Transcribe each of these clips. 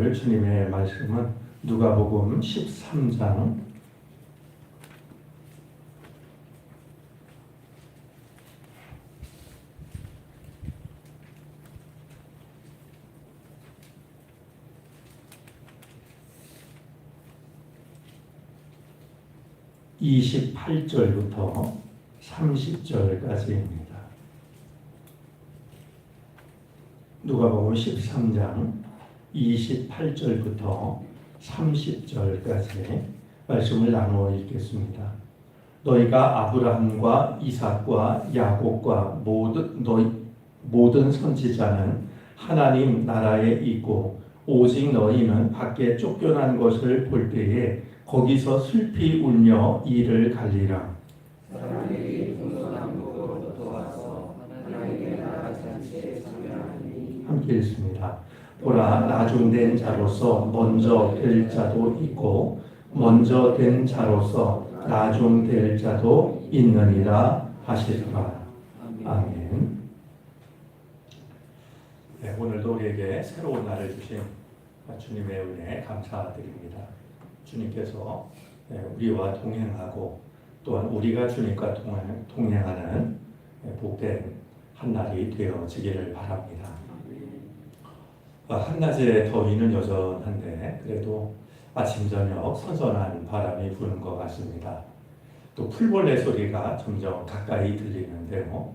오늘 주님의 말씀은 누가복음 13장 28절부터 30절까지입니다. 누가복음 13장 28절부터 30절까지 말씀을 나누어 읽겠습니다. 너희가 아브라함과 이삭과 야곱과 모든 선지자는 하나님 나라에 있고 오직 너희는 밖에 쫓겨난 것을 볼 때에 거기서 슬피 울며 이를 갈리라. 함께 읽습니다. 보라, 나중된 자로서 먼저 될 자도 있고 먼저 된 자로서 나중될 자도 있느니라 하시더라. 아멘. 네, 오늘도 우리에게 새로운 날을 주신 주님의 은혜 감사드립니다. 주님께서 우리와 동행하고 또한 우리가 주님과 동행하는 복된 한 날이 되어지기를 바랍니다. 한낮의 더위는 여전한데 그래도 아침 저녁 선선한 바람이 부는 것 같습니다. 또 풀벌레 소리가 점점 가까이 들리는데요.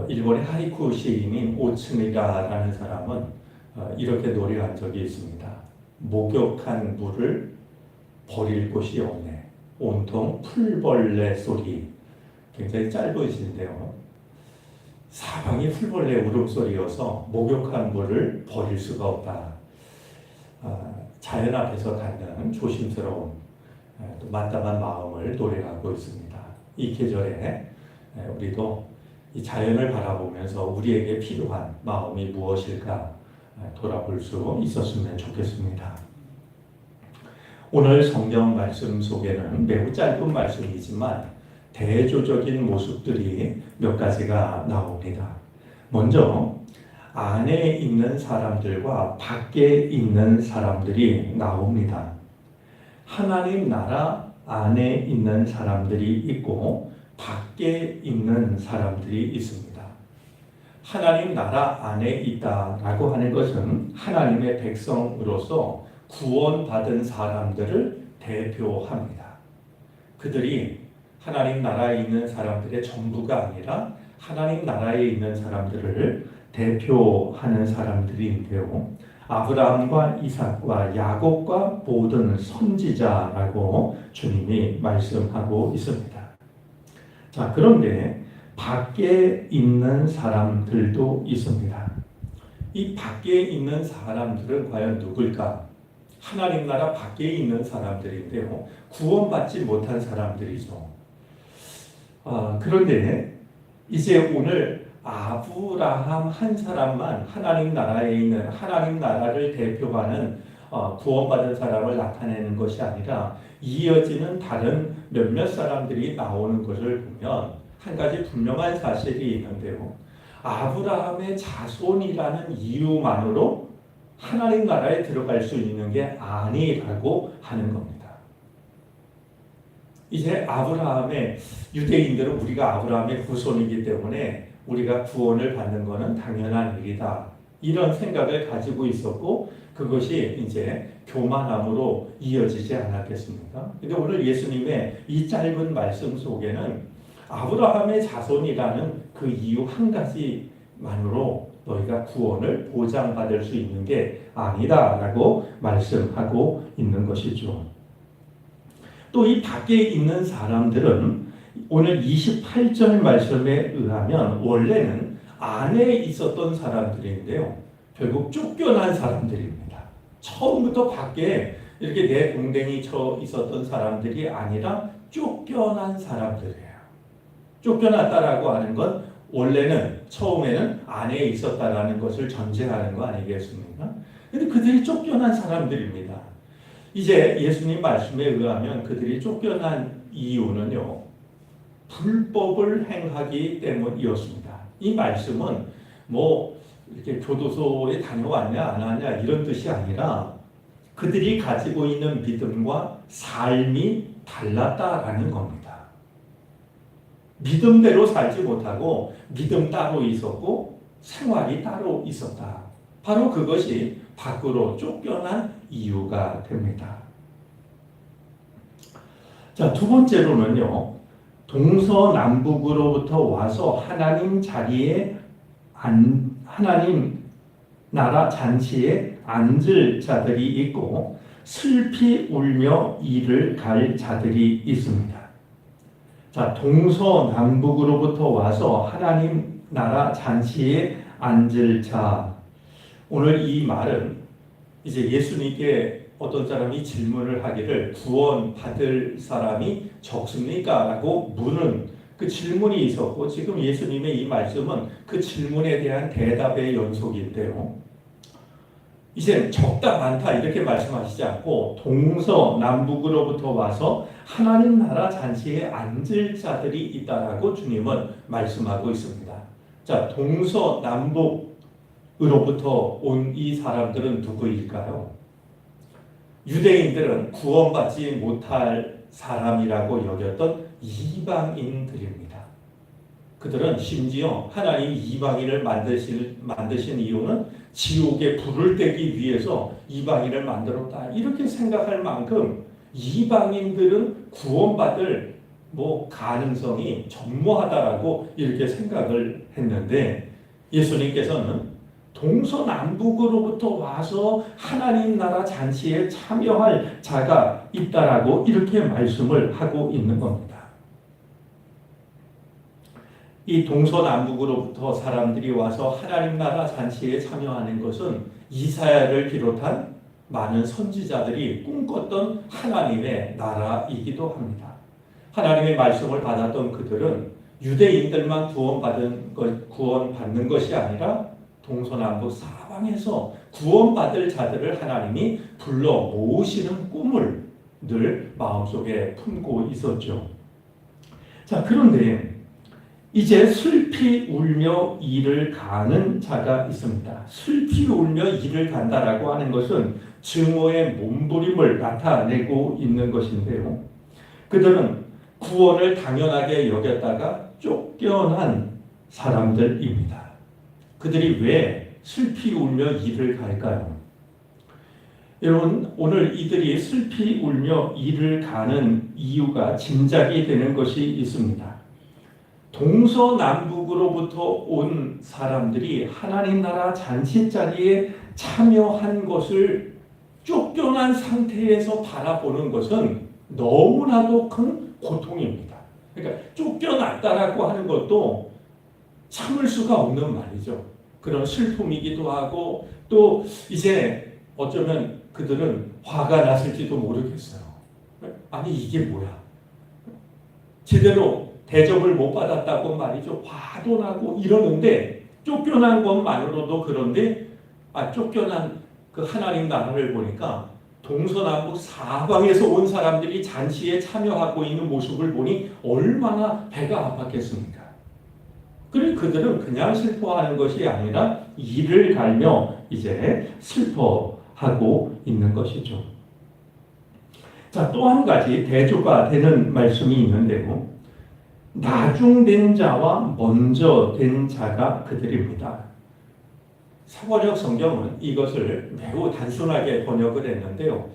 일본의 하이쿠 시인인 오츠미라라는 사람은 이렇게 노래한 적이 있습니다. 목욕한 물을 버릴 곳이 없네. 온통 풀벌레 소리. 굉장히 짧으신데요. 사방이 풀벌레 울음소리여서 목욕한 물을 버릴 수가 없다. 자연 앞에서 갖는 조심스러운 또 만담한 마음을 노래하고 있습니다. 이 계절에 우리도 이 자연을 바라보면서 우리에게 필요한 마음이 무엇일까 돌아볼 수 있었으면 좋겠습니다. 오늘 성경 말씀 속에는 매우 짧은 말씀이지만 대조적인 모습들이 몇 가지가 나옵니다. 먼저 안에 있는 사람들과 밖에 있는 사람들이 나옵니다. 하나님 나라 안에 있는 사람들이 있고 밖에 있는 사람들이 있습니다. 하나님 나라 안에 있다라고 하는 것은 하나님의 백성으로서 구원받은 사람들을 대표합니다. 그들이 하나님 나라에 있는 사람들의 전부가 아니라 하나님 나라에 있는 사람들을 대표하는 사람들인데요. 아브라함과 이삭과 야곱과 모든 선지자라고 주님이 말씀하고 있습니다. 자, 그런데 밖에 있는 사람들도 있습니다. 이 밖에 있는 사람들은 과연 누굴까? 하나님 나라 밖에 있는 사람들인데요. 구원받지 못한 사람들이죠. 그런데 이제 오늘 아브라함 한 사람만 하나님 나라에 있는 하나님 나라를 대표하는 구원받은 사람을 나타내는 것이 아니라 이어지는 다른 몇몇 사람들이 나오는 것을 보면 한 가지 분명한 사실이 있는데요. 아브라함의 자손이라는 이유만으로 하나님 나라에 들어갈 수 있는 게 아니라고 하는 겁니다. 이제 아브라함의 유대인들은 우리가 아브라함의 후손이기 때문에 우리가 구원을 받는 것은 당연한 일이다. 이런 생각을 가지고 있었고 그것이 이제 교만함으로 이어지지 않았겠습니까? 근데 오늘 예수님의 이 짧은 말씀 속에는 아브라함의 자손이라는 그 이유 한 가지만으로 너희가 구원을 보장받을 수 있는 게 아니다라고 말씀하고 있는 것이죠. 또 이 밖에 있는 사람들은 오늘 28절 말씀에 의하면 원래는 안에 있었던 사람들인데요. 결국 쫓겨난 사람들입니다. 처음부터 밖에 이렇게 내동댕이 쳐 있었던 사람들이 아니라 쫓겨난 사람들이에요. 쫓겨났다라고 하는 건 원래는 처음에는 안에 있었다라는 것을 전제하는 거 아니겠습니까? 근데 그들이 쫓겨난 사람들입니다. 이제 예수님 말씀에 의하면 그들이 쫓겨난 이유는요. 불법을 행하기 때문이었습니다. 이 말씀은 이렇게 교도소에 다녀왔냐 안 왔냐 이런 뜻이 아니라 그들이 가지고 있는 믿음과 삶이 달랐다라는 겁니다. 믿음대로 살지 못하고 믿음 따로 있었고 생활이 따로 있었다. 바로 그것이 밖으로 쫓겨난 이유가 됩니다. 자, 두 번째로는요. 동서남북으로부터 와서 하나님 나라 잔치에 앉을 자들이 있고 슬피 울며 이를 갈 자들이 있습니다. 자, 동서남북으로부터 와서 하나님 나라 잔치에 앉을 자. 오늘 이 말은 이제 예수님께 어떤 사람이 질문을 하기를 구원받을 사람이 적습니까? 라고 묻는 그 질문이 있었고 지금 예수님의 이 말씀은 그 질문에 대한 대답의 연속인데요. 이제 적다 많다 이렇게 말씀하시지 않고 동서남북으로부터 와서 하나님 나라 잔치에 앉을 자들이 있다라고 주님은 말씀하고 있습니다. 자, 동서남북으로부터 온 이 사람들은 누구일까요? 유대인들은 구원받지 못할 사람이라고 여겼던 이방인들입니다. 그들은 심지어 하나님이 이방인을 만드신 이유는 지옥에 불을 떼기 위해서 이방인을 만들었다. 이렇게 생각할 만큼 이방인들은 구원받을 가능성이 전무하다라고 이렇게 생각을 했는데 예수님께서는 동서남북으로부터 와서 하나님 나라 잔치에 참여할 자가 있다라고 이렇게 말씀을 하고 있는 겁니다. 이 동서남북으로부터 사람들이 와서 하나님 나라 잔치에 참여하는 것은 이사야를 비롯한 많은 선지자들이 꿈꿨던 하나님의 나라이기도 합니다. 하나님의 말씀을 받았던 그들은 유대인들만 구원받는 것이 아니라 동서남북 사방에서 구원받을 자들을 하나님이 불러 모으시는 꿈을 늘 마음속에 품고 있었죠. 자, 그런데 이제 슬피 울며 이를 가는 자가 있습니다. 슬피 울며 이를 간다라고 하는 것은 증오의 몸부림을 나타내고 있는 것인데요. 그들은 구원을 당연하게 여겼다가 쫓겨난 사람들입니다. 그들이 왜 슬피 울며 이를 갈까요? 여러분, 오늘 이들이 슬피 울며 이를 가는 이유가 짐작이 되는 것이 있습니다. 동서남북으로부터 온 사람들이 하나님 나라 잔치 자리에 참여한 것을 쫓겨난 상태에서 바라보는 것은 너무나도 큰 고통입니다. 그러니까 쫓겨났다라고 하는 것도 참을 수가 없는 말이죠. 그런 슬픔이기도 하고 또 이제 어쩌면 그들은 화가 났을지도 모르겠어요. 아니 이게 뭐야? 제대로 대접을 못 받았다고 말이죠. 화도 나고 이러는데 쫓겨난 것만으로도 그런데 쫓겨난 그 하나님 나라를 보니까 동서남북 사방에서 온 사람들이 잔치에 참여하고 있는 모습을 보니 얼마나 배가 아팠겠습니까? 그리고 그들은 그냥 슬퍼하는 것이 아니라 이를 갈며 이제 슬퍼하고 있는 것이죠. 자, 또 한 가지 대조가 되는 말씀이 있는데요. 나중된 자와 먼저 된 자가 그들입니다. 사번역 성경은 이것을 매우 단순하게 번역을 했는데요.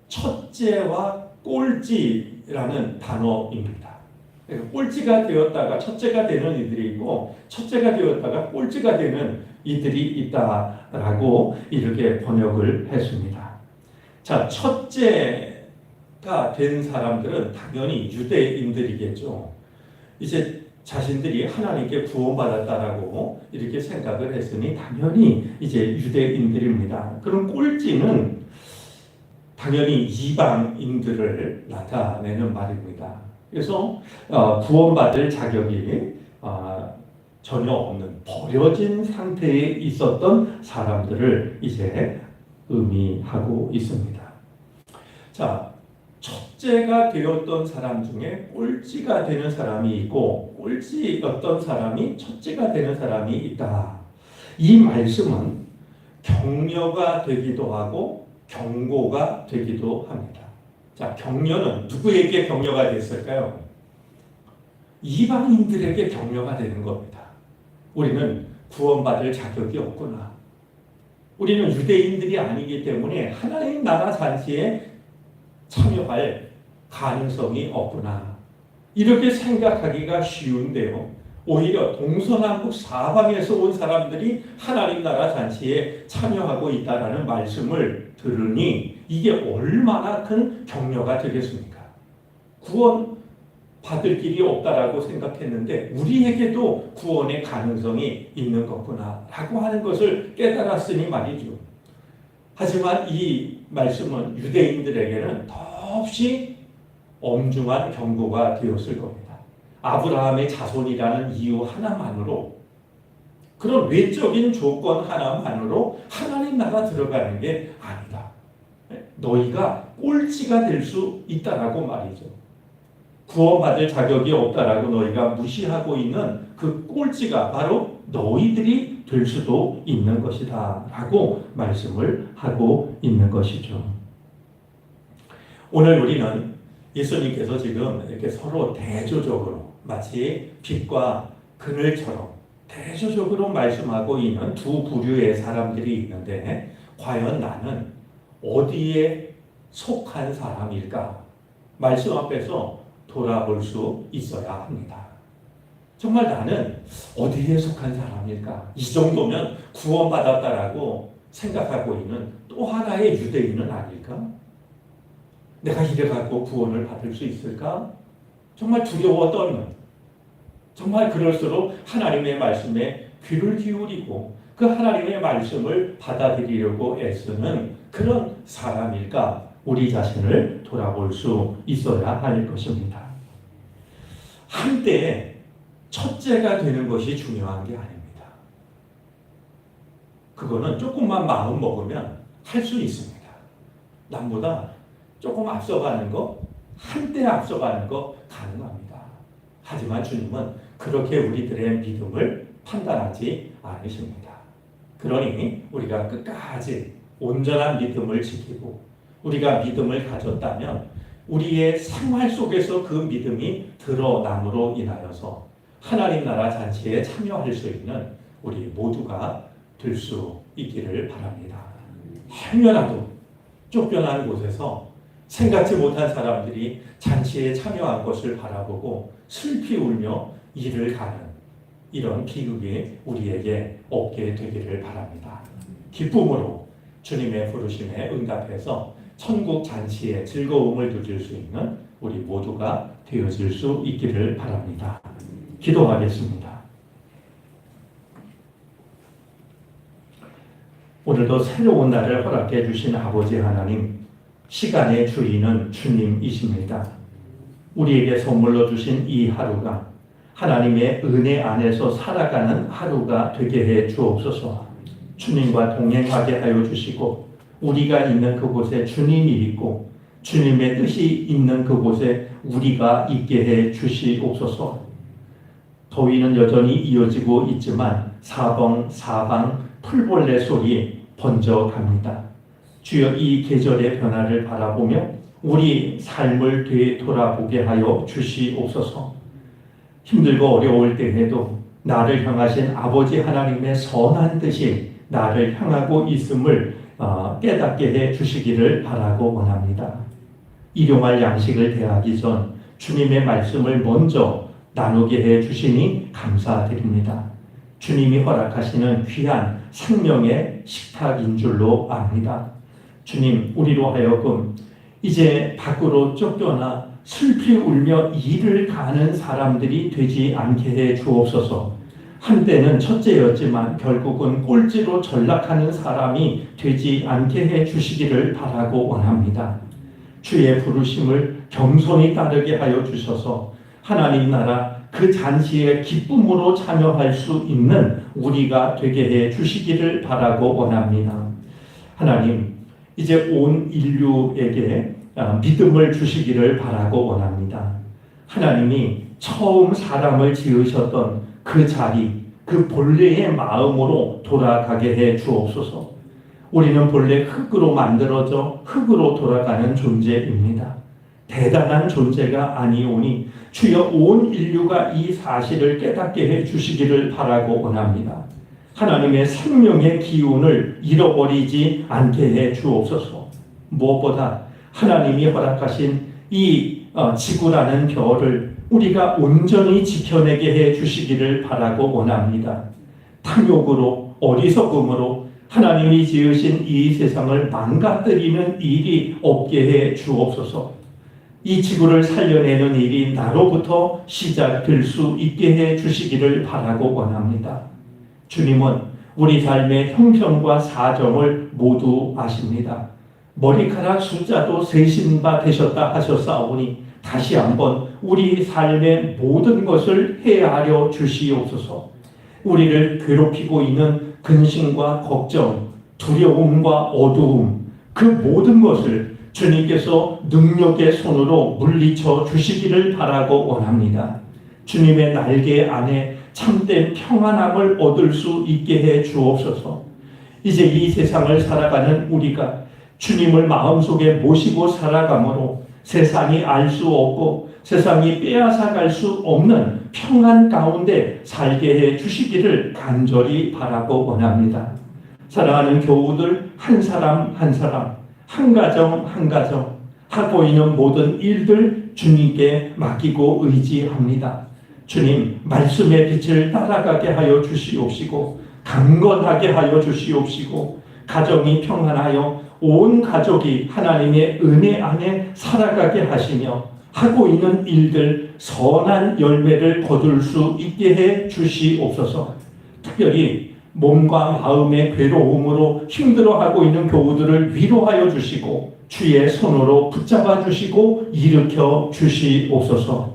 첫째와 꼴찌라는 단어입니다. 꼴찌가 되었다가 첫째가 되는 이들이 있고 첫째가 되었다가 꼴찌가 되는 이들이 있다라고 이렇게 번역을 했습니다. 자, 첫째가 된 사람들은 당연히 유대인들이겠죠. 이제 자신들이 하나님께 구원받았다라고 이렇게 생각을 했으니 당연히 이제 유대인들입니다. 그럼 꼴찌는 당연히 이방인들을 나타내는 말입니다. 그래서 구원받을 자격이 전혀 없는 버려진 상태에 있었던 사람들을 이제 의미하고 있습니다. 자, 첫째가 되었던 사람 중에 꼴찌가 되는 사람이 있고 꼴찌였던 사람이 첫째가 되는 사람이 있다. 이 말씀은 격려가 되기도 하고 경고가 되기도 합니다. 자, 격려는 누구에게 격려가 됐을까요? 이방인들에게 격려가 되는 겁니다. 우리는 구원받을 자격이 없구나. 우리는 유대인들이 아니기 때문에 하나님 나라 잔치에 참여할 가능성이 없구나. 이렇게 생각하기가 쉬운데요. 오히려 동서남북 사방에서 온 사람들이 하나님 나라 잔치에 참여하고 있다는 말씀을 들으니 이게 얼마나 큰 격려가 되겠습니까? 구원 받을 길이 없다라고 생각했는데 우리에게도 구원의 가능성이 있는 거구나 라고 하는 것을 깨달았으니 말이죠. 하지만 이 말씀은 유대인들에게는 더없이 엄중한 경고가 되었을 겁니다. 아브라함의 자손이라는 이유 하나만으로, 그런 외적인 조건 하나만으로 하나님 나라 들어가는 게 아니다. 너희가 꼴찌가 될 수 있다라고 말이죠. 구원받을 자격이 없다라고 너희가 무시하고 있는 그 꼴찌가 바로 너희들이 될 수도 있는 것이다 라고 말씀을 하고 있는 것이죠. 오늘 우리는 예수님께서 지금 이렇게 서로 대조적으로 마치 빛과 그늘처럼 대조적으로 말씀하고 있는 두 부류의 사람들이 있는데 과연 나는 어디에 속한 사람일까? 말씀 앞에서 돌아볼 수 있어야 합니다. 정말 나는 어디에 속한 사람일까? 이 정도면 구원받았다라고 생각하고 있는 또 하나의 유대인은 아닐까? 내가 이래갖고 구원을 받을 수 있을까? 정말 두려워 떨면, 정말 그럴수록 하나님의 말씀에 귀를 기울이고 그 하나님의 말씀을 받아들이려고 애쓰는 그런 사람일까? 우리 자신을 돌아볼 수 있어야 할 것입니다. 한때 첫째가 되는 것이 중요한 게 아닙니다. 그거는 조금만 마음 먹으면 할 수 있습니다. 남보다 조금 앞서가는 거, 한때 앞서가는 거 가능합니다. 하지만 주님은 그렇게 우리들의 믿음을 판단하지 않으십니다. 그러니 우리가 끝까지 온전한 믿음을 지키고 우리가 믿음을 가졌다면 우리의 생활 속에서 그 믿음이 드러남으로 인하여서 하나님 나라 잔치에 참여할 수 있는 우리 모두가 될 수 있기를 바랍니다. 행여라도 쫓겨난 곳에서 생각지 못한 사람들이 잔치에 참여한 것을 바라보고 슬피 울며 이를 가는 이런 비극이 우리에게 없게 되기를 바랍니다. 기쁨으로 주님의 부르심에 응답해서 천국 잔치의 즐거움을 누릴 수 있는 우리 모두가 되어질 수 있기를 바랍니다. 기도하겠습니다. 오늘도 새로운 날을 허락해 주신 아버지 하나님, 시간의 주인은 주님이십니다. 우리에게 선물로 주신 이 하루가 하나님의 은혜 안에서 살아가는 하루가 되게 해 주옵소서. 주님과 동행하게 하여 주시고 우리가 있는 그곳에 주님이 있고 주님의 뜻이 있는 그곳에 우리가 있게 해 주시옵소서. 더위는 여전히 이어지고 있지만 사방 풀벌레 소리 번져갑니다. 주여 이 계절의 변화를 바라보며 우리 삶을 되돌아보게 하여 주시옵소서. 힘들고 어려울 때에도 나를 향하신 아버지 하나님의 선한 뜻이 나를 향하고 있음을 깨닫게 해 주시기를 바라고 원합니다. 일용할 양식을 대하기 전 주님의 말씀을 먼저 나누게 해 주시니 감사드립니다. 주님이 허락하시는 귀한 생명의 식탁인 줄로 압니다. 주님, 우리로 하여금 이제 밖으로 쫓겨나 슬피 울며 일을 가는 사람들이 되지 않게 해 주옵소서. 한때는 첫째였지만 결국은 꼴찌로 전락하는 사람이 되지 않게 해 주시기를 바라고 원합니다. 주의 부르심을 겸손히 따르게 하여 주셔서 하나님 나라 그 잔치에 기쁨으로 참여할 수 있는 우리가 되게 해 주시기를 바라고 원합니다. 하나님, 이제 온 인류에게 믿음을 주시기를 바라고 원합니다. 하나님이 처음 사람을 지으셨던 그 자리, 그 본래의 마음으로 돌아가게 해 주옵소서. 우리는 본래 흙으로 만들어져 흙으로 돌아가는 존재입니다. 대단한 존재가 아니오니 주여 온 인류가 이 사실을 깨닫게 해 주시기를 바라고 원합니다. 하나님의 생명의 기운을 잃어버리지 않게 해 주옵소서. 무엇보다 하나님이 허락하신 이 지구라는 별을 우리가 온전히 지켜내게 해 주시기를 바라고 원합니다. 탐욕으로 어리석음으로 하나님이 지으신 이 세상을 망가뜨리는 일이 없게 해 주옵소서. 이 지구를 살려내는 일이 나로부터 시작될 수 있게 해 주시기를 바라고 원합니다. 주님은 우리 삶의 형편과 사정을 모두 아십니다. 머리카락 숫자도 세신 바 되셨다 하셨사오니 다시 한번 우리 삶의 모든 것을 헤아려 주시옵소서. 우리를 괴롭히고 있는 근심과 걱정, 두려움과 어두움, 그 모든 것을 주님께서 능력의 손으로 물리쳐 주시기를 바라고 원합니다. 주님의 날개 안에 참된 평안함을 얻을 수 있게 해 주옵소서. 이제 이 세상을 살아가는 우리가 주님을 마음속에 모시고 살아가므로 세상이 알 수 없고 세상이 빼앗아갈 수 없는 평안 가운데 살게 해 주시기를 간절히 바라고 원합니다. 사랑하는 교우들 한 사람 한 사람, 한 가정 한 가정, 하고 있는 모든 일들 주님께 맡기고 의지합니다. 주님, 말씀의 빛을 따라가게 하여 주시옵시고 강건하게 하여 주시옵시고 가정이 평안하여 온 가족이 하나님의 은혜 안에 살아가게 하시며 하고 있는 일들 선한 열매를 거둘 수 있게 해 주시옵소서. 특별히 몸과 마음의 괴로움으로 힘들어하고 있는 교우들을 위로하여 주시고 주의 손으로 붙잡아 주시고 일으켜 주시옵소서.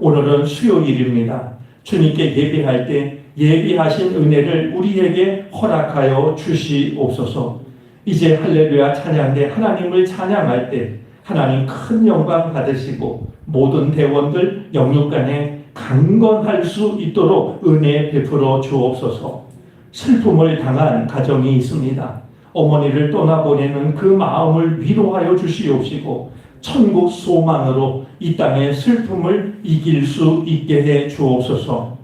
오늘은 수요일입니다. 주님께 예배할 때 예비하신 은혜를 우리에게 허락하여 주시옵소서. 이제 할렐루야 찬양 때 하나님을 찬양할 때 하나님 큰 영광 받으시고 모든 대원들 영육간에 강건할 수 있도록 은혜 베풀어 주옵소서. 슬픔을 당한 가정이 있습니다. 어머니를 떠나보내는 그 마음을 위로하여 주시옵시고 천국 소망으로 이 땅의 슬픔을 이길 수 있게 해 주옵소서.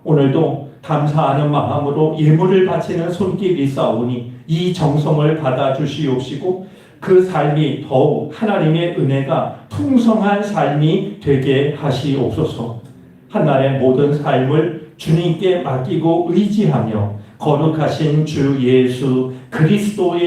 오늘도 감사하는 마음으로 예물을 바치는 손길이 있사오니 이 정성을 받아 주시옵시고 그 삶이 더욱 하나님의 은혜가 풍성한 삶이 되게 하시옵소서. 한날의 모든 삶을 주님께 맡기고 의지하며 거룩하신 주 예수 그리스도의